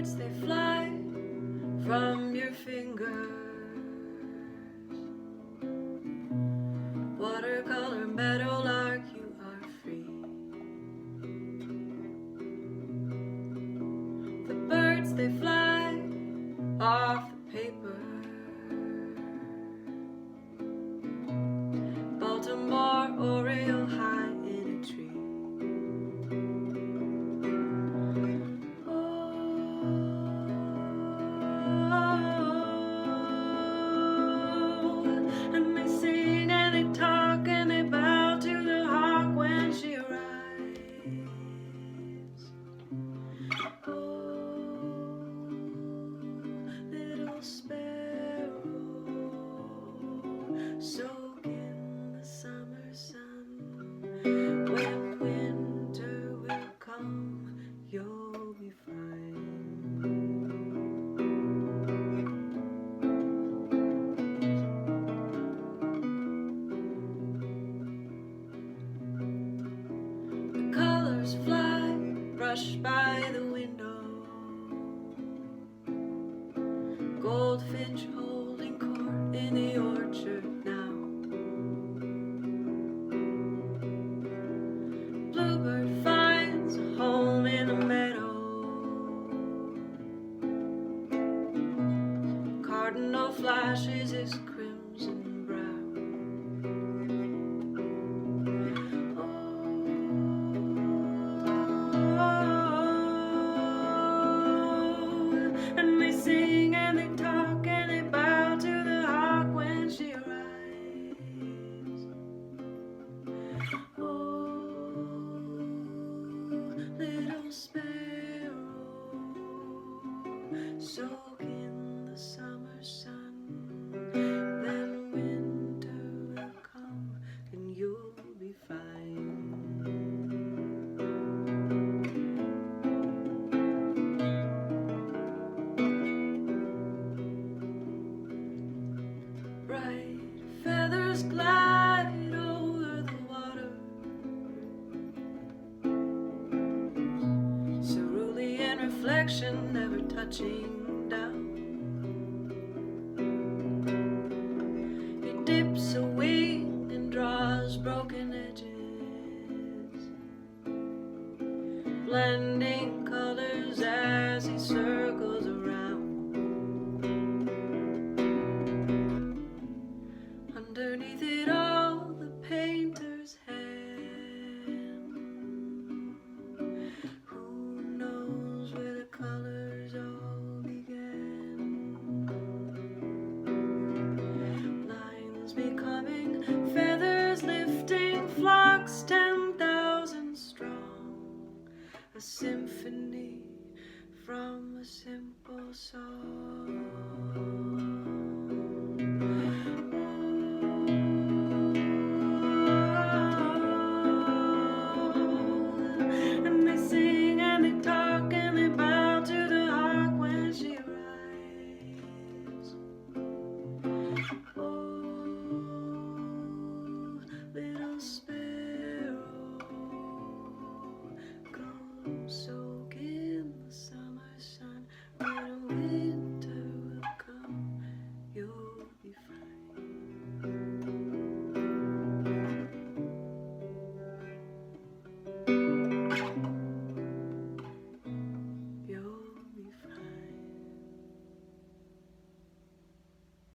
birds, they fly from your fingers. Watercolor meadowlark, you are free. The birds, they fly off the paper. Baltimore Oriole high in a tree. And they sing and they talk and they bow to the hawk when she arrives. Oh, little sparrow, soak in the summer sun. When winter will come, you'll be fine. Colors fly, brush by the window. Goldfinch holding court in the orchard now. Bluebird finds a home in the meadow. Cardinal flashes his crimson brow. And they sing and they talk and they bow to the hawk when she arrives. Oh, little sparrow, soak in the summer sun. Then winter will come and you'll be fine. Bright feathers glide over the water. Cerulean reflection never touching down. He dips a wing and draws broken edges, blending colors as he circles around. Underneath it all, the painter's hand. Who knows where the colors all began? Lines becoming feathers, lifting flocks 10,000 strong. A symphony from a simple song.